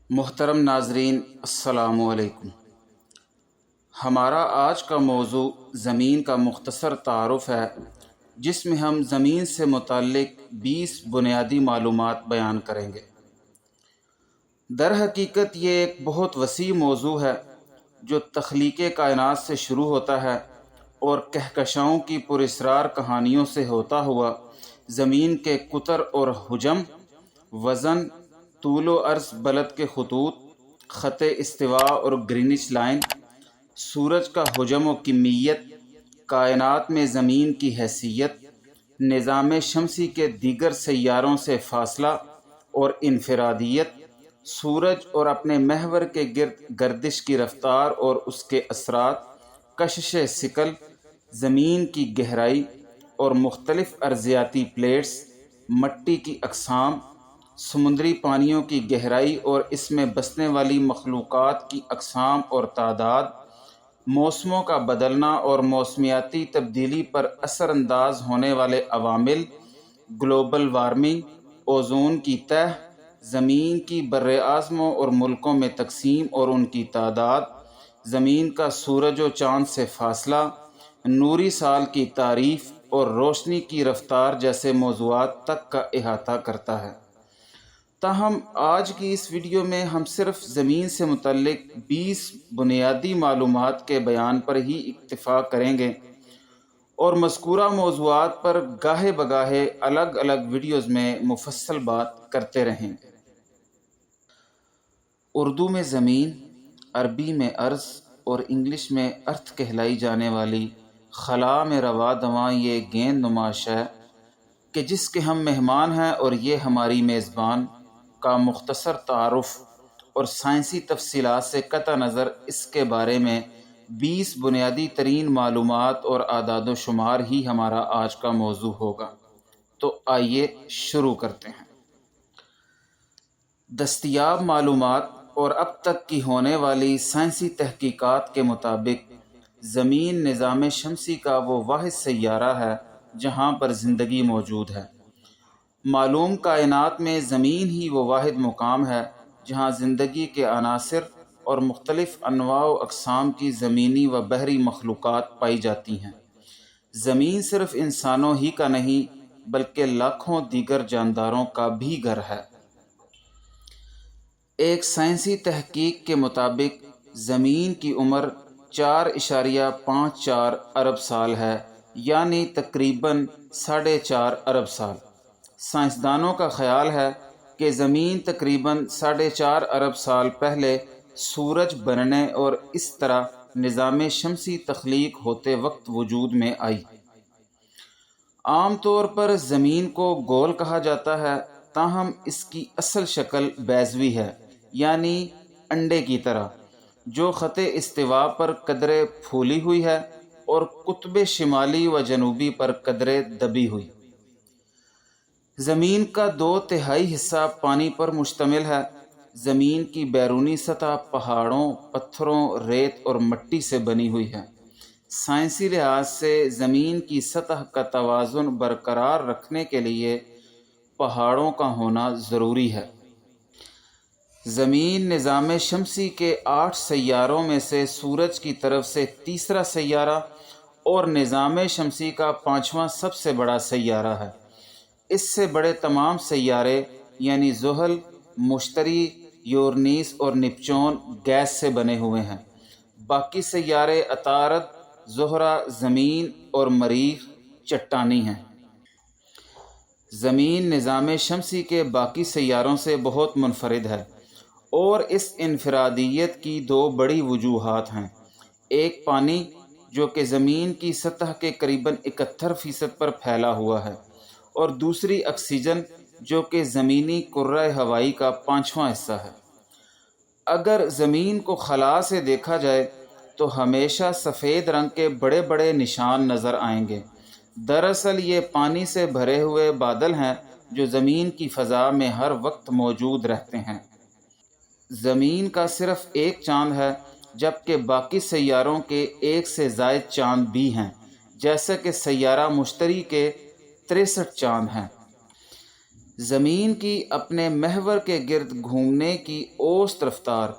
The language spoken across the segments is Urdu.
محترم ناظرین، السلام علیکم۔ ہمارا آج کا موضوع زمین کا مختصر تعارف ہے، جس میں ہم زمین سے متعلق 20 بنیادی معلومات بیان کریں گے۔ در حقیقت یہ ایک بہت وسیع موضوع ہے جو تخلیق کائنات سے شروع ہوتا ہے اور کہکشاؤں کی پراسرار کہانیوں سے ہوتا ہوا زمین کے قطر اور حجم، وزن، طول و عرض، بلد کے خطوط، خط استوا اور گرینچ لائن، سورج کا حجم و کمیت، کائنات میں زمین کی حیثیت، نظام شمسی کے دیگر سیاروں سے فاصلہ اور انفرادیت، سورج اور اپنے محور کے گرد گردش کی رفتار اور اس کے اثرات، کشش ثقل، زمین کی گہرائی اور مختلف ارضیاتی پلیٹس، مٹی کی اقسام، سمندری پانیوں کی گہرائی اور اس میں بسنے والی مخلوقات کی اقسام اور تعداد، موسموں کا بدلنا اور موسمیاتی تبدیلی پر اثر انداز ہونے والے عوامل، گلوبل وارمنگ، اوزون کی تہہ، زمین کی براعظموں اور ملکوں میں تقسیم اور ان کی تعداد، زمین کا سورج و چاند سے فاصلہ، نوری سال کی تعریف اور روشنی کی رفتار جیسے موضوعات تک کا احاطہ کرتا ہے۔ تاہم آج کی اس ویڈیو میں ہم صرف زمین سے متعلق 20 بنیادی معلومات کے بیان پر ہی اکتفا کریں گے اور مذکورہ موضوعات پر گاہے بگاہے الگ الگ ویڈیوز میں مفصل بات کرتے رہیں گے۔ اردو میں زمین، عربی میں ارض اور انگلش میں ارتھ کہلائی جانے والی خلا میں رواں دواں یہ گیند نما شے کہ جس کے ہم مہمان ہیں اور یہ ہماری میزبان کا مختصر تعارف اور سائنسی تفصیلات سے قطع نظر اس کے بارے میں 20 بنیادی ترین معلومات اور اعداد و شمار ہی ہمارا آج کا موضوع ہوگا۔ تو آئیے شروع کرتے ہیں۔ دستیاب معلومات اور اب تک کی ہونے والی سائنسی تحقیقات کے مطابق زمین نظام شمسی کا وہ واحد سیارہ ہے جہاں پر زندگی موجود ہے۔ معلوم کائنات میں زمین ہی وہ واحد مقام ہے جہاں زندگی کے عناصر اور مختلف انواع و اقسام کی زمینی و بحری مخلوقات پائی جاتی ہیں۔ زمین صرف انسانوں ہی کا نہیں بلکہ لاکھوں دیگر جانداروں کا بھی گھر ہے۔ ایک سائنسی تحقیق کے مطابق زمین کی عمر 4.54 ارب سال ہے، یعنی تقریباً 4.5 ارب سال۔ سائنسدانوں کا خیال ہے کہ زمین تقریباً 4.5 ارب سال پہلے سورج بننے اور اس طرح نظام شمسی تخلیق ہوتے وقت وجود میں آئی۔ عام طور پر زمین کو گول کہا جاتا ہے، تاہم اس کی اصل شکل بیضوی ہے، یعنی انڈے کی طرح، جو خط استوا پر قدرے پھولی ہوئی ہے اور قطب شمالی و جنوبی پر قدرے دبی ہوئی۔ زمین کا 2/3 حصہ پانی پر مشتمل ہے۔ زمین کی بیرونی سطح پہاڑوں، پتھروں، ریت اور مٹی سے بنی ہوئی ہے۔ سائنسی لحاظ سے زمین کی سطح کا توازن برقرار رکھنے کے لیے پہاڑوں کا ہونا ضروری ہے۔ زمین نظام شمسی کے 8 سیاروں میں سے سورج کی طرف سے تیسرا سیارہ اور نظام شمسی کا 5واں سب سے بڑا سیارہ ہے۔ اس سے بڑے تمام سیارے یعنی زحل، مشتری، یورینس اور نیپچون گیس سے بنے ہوئے ہیں۔ باقی سیارے عطارد، زہرہ، زمین اور مریخ چٹانی ہیں۔ زمین نظام شمسی کے باقی سیاروں سے بہت منفرد ہے اور اس انفرادیت کی 2 بڑی وجوہات ہیں۔ ایک پانی جو کہ زمین کی سطح کے قریباً 71% پر پھیلا ہوا ہے، اور دوسری آکسیجن جو کہ زمینی کرۂ ہوائی کا 5واں حصہ ہے۔ اگر زمین کو خلا سے دیکھا جائے تو ہمیشہ سفید رنگ کے بڑے بڑے نشان نظر آئیں گے۔ دراصل یہ پانی سے بھرے ہوئے بادل ہیں جو زمین کی فضا میں ہر وقت موجود رہتے ہیں۔ زمین کا صرف ایک چاند ہے، جبکہ باقی سیاروں کے 1 سے زائد چاند بھی ہیں، جیسے کہ سیارہ مشتری کے 63 چاند ہیں۔ زمین کی اپنے محور کے گرد گھومنے کی اوسط رفتار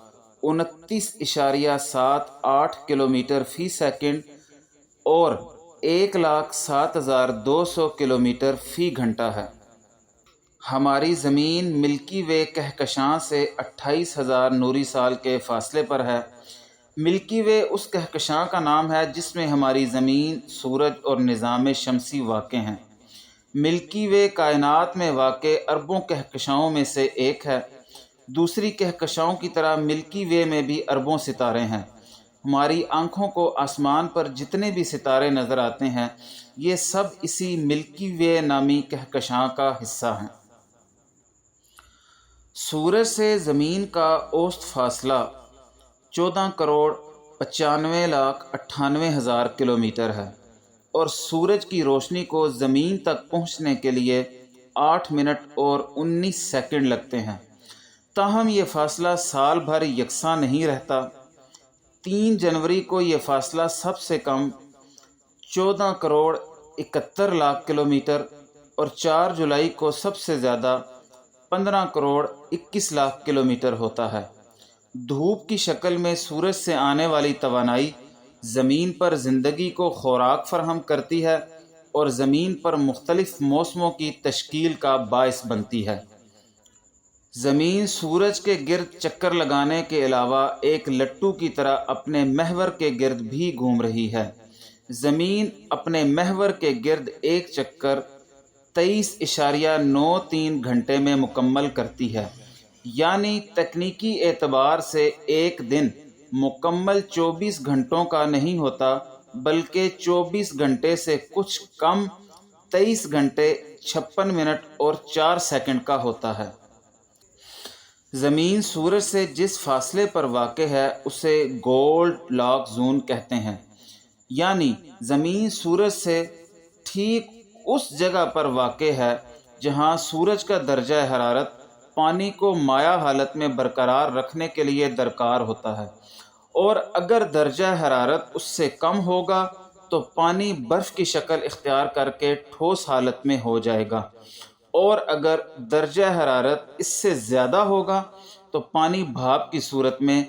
29.78 کلومیٹر فی سیکنڈ اور 1,07,200 کلومیٹر فی گھنٹہ ہے۔ ہماری زمین ملکی وے کہکشاں سے 28,000 نوری سال کے فاصلے پر ہے۔ ملکی وے اس کہکشاں کا نام ہے جس میں ہماری زمین، سورج اور نظام شمسی واقع ہیں۔ ملکی وے کائنات میں واقع اربوں کہکشاؤں میں سے ایک ہے۔ دوسری کہکشاؤں کی طرح ملکی وے میں بھی اربوں ستارے ہیں۔ ہماری آنکھوں کو آسمان پر جتنے بھی ستارے نظر آتے ہیں یہ سب اسی ملکی وے نامی کہکشاں کا حصہ ہیں۔ سورج سے زمین کا اوسط فاصلہ 14,95,98,000 کلومیٹر ہے اور سورج کی روشنی کو زمین تک پہنچنے کے لیے 8 منٹ اور 19 سیکنڈ لگتے ہیں۔ تاہم یہ فاصلہ سال بھر یکساں نہیں رہتا۔ 3 جنوری کو یہ فاصلہ سب سے کم 14,71,00,000 کلومیٹر اور 4 جولائی کو سب سے زیادہ 15,21,00,000 کلومیٹر ہوتا ہے۔ دھوپ کی شکل میں سورج سے آنے والی توانائی زمین پر زندگی کو خوراک فراہم کرتی ہے اور زمین پر مختلف موسموں کی تشکیل کا باعث بنتی ہے۔ زمین سورج کے گرد چکر لگانے کے علاوہ ایک لٹو کی طرح اپنے محور کے گرد بھی گھوم رہی ہے۔ زمین اپنے محور کے گرد ایک چکر 23.93 گھنٹے میں مکمل کرتی ہے، یعنی تکنیکی اعتبار سے ایک دن مکمل 24 گھنٹوں کا نہیں ہوتا بلکہ 24 گھنٹے سے کچھ کم 23 گھنٹے 56 منٹ اور 4 سیکنڈ کا ہوتا ہے۔ زمین سورج سے جس فاصلے پر واقع ہے اسے گولڈ لاک زون کہتے ہیں، یعنی زمین سورج سے ٹھیک اس جگہ پر واقع ہے جہاں سورج کا درجہ حرارت پانی کو مائع حالت میں برقرار رکھنے کے لیے درکار ہوتا ہے، اور اگر درجہ حرارت اس سے کم ہوگا تو پانی برف کی شکل اختیار کر کے ٹھوس حالت میں ہو جائے گا، اور اگر درجہ حرارت اس سے زیادہ ہوگا تو پانی بھاپ کی صورت میں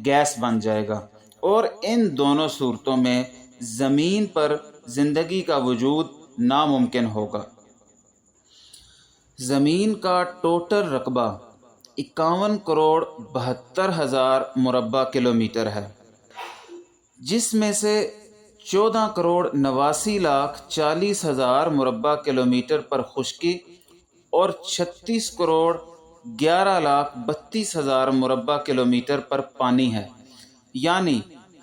گیس بن جائے گا، اور ان دونوں صورتوں میں زمین پر زندگی کا وجود ناممکن ہوگا۔ زمین کا ٹوٹل رقبہ 51,72,000 مربع کلومیٹر ہے، جس میں سے 14,89,40,000 مربع کلومیٹر پر خشکی اور 36,11,32,000 مربع کلومیٹر پر پانی ہے، یعنی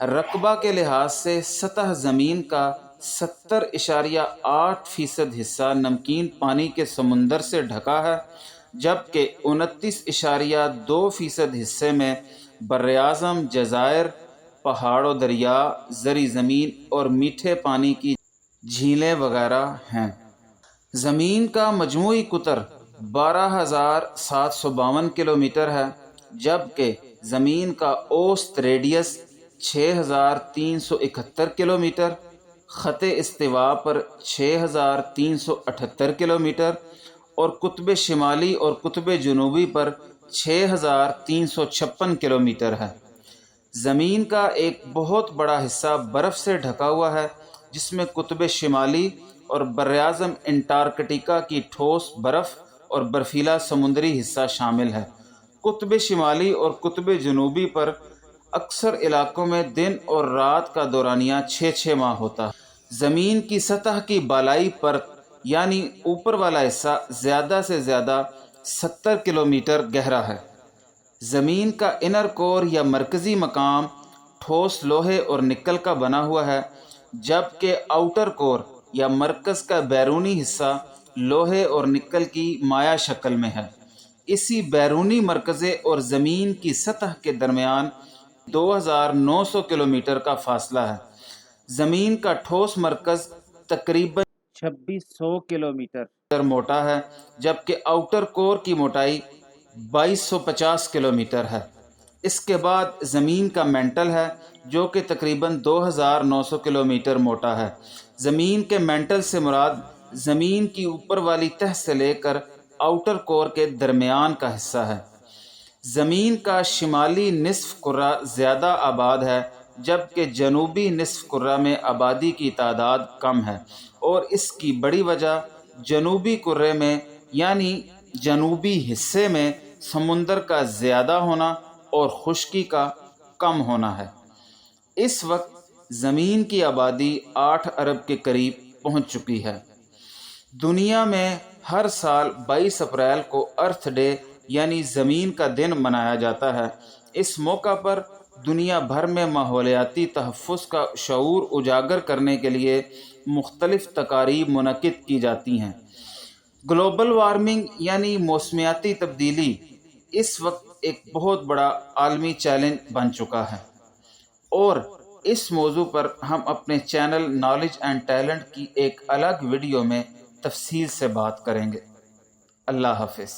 رقبہ کے لحاظ سے سطح زمین کا 70.8% حصہ نمکین پانی کے سمندر سے ڈھکا ہے، جبکہ 29.2% حصے میں براعظم، جزائر، پہاڑ و دریا، زرعی زمین اور میٹھے پانی کی جھیلیں وغیرہ ہیں۔ زمین کا مجموعی قطر 12,752 کلومیٹر ہے، جبکہ زمین کا اوسط ریڈیس 6,371 کلومیٹر، خط استوا پر 6,378 کلومیٹر اور قطب شمالی اور قطب جنوبی پر 6,356 کلومیٹر ہے۔ زمین کا ایک بہت بڑا حصہ برف سے ڈھکا ہوا ہے، جس میں قطب شمالی اور براعظم انٹارکٹیکا کی ٹھوس برف اور برفیلا سمندری حصہ شامل ہے۔ قطب شمالی اور قطب جنوبی پر اکثر علاقوں میں دن اور رات کا دورانیہ 6 ماہ ہوتا ہے۔ زمین کی سطح کی بالائی پرت یعنی اوپر والا حصہ زیادہ سے زیادہ 70 کلومیٹر گہرا ہے۔ زمین کا انر کور یا مرکزی مقام ٹھوس لوہے اور نکل کا بنا ہوا ہے، جبکہ آؤٹر کور یا مرکز کا بیرونی حصہ لوہے اور نکل کی مائع شکل میں ہے۔ اسی بیرونی مرکزے اور زمین کی سطح کے درمیان 2,900 کلومیٹر کا فاصلہ ہے۔ زمین کا ٹھوس مرکز تقریباً 2,600 کلومیٹر موٹا ہے، جبکہ آؤٹر کور کی موٹائی 2,250 کلومیٹر ہے۔ اس کے بعد زمین کا مینٹل ہے جو کہ تقریباً 2,900 کلومیٹر موٹا ہے۔ زمین کے مینٹل سے مراد زمین کی اوپر والی تہہ سے لے کر آؤٹر کور کے درمیان کا حصہ ہے۔ زمین کا شمالی نصف کرہ زیادہ آباد ہے، جبکہ جنوبی نصف کرہ میں آبادی کی تعداد کم ہے، اور اس کی بڑی وجہ جنوبی کرہ میں یعنی جنوبی حصے میں سمندر کا زیادہ ہونا اور خشکی کا کم ہونا ہے۔ اس وقت زمین کی آبادی 8 ارب کے قریب پہنچ چکی ہے۔ دنیا میں ہر سال 22 اپریل کو ارتھ ڈے یعنی زمین کا دن منایا جاتا ہے۔ اس موقع پر دنیا بھر میں ماحولیاتی تحفظ کا شعور اجاگر کرنے کے لیے مختلف تقاریب منعقد کی جاتی ہیں۔ گلوبل وارمنگ یعنی موسمیاتی تبدیلی اس وقت ایک بہت بڑا عالمی چیلنج بن چکا ہے، اور اس موضوع پر ہم اپنے چینل نالج اینڈ ٹیلنٹ کی ایک الگ ویڈیو میں تفصیل سے بات کریں گے۔ اللہ حافظ۔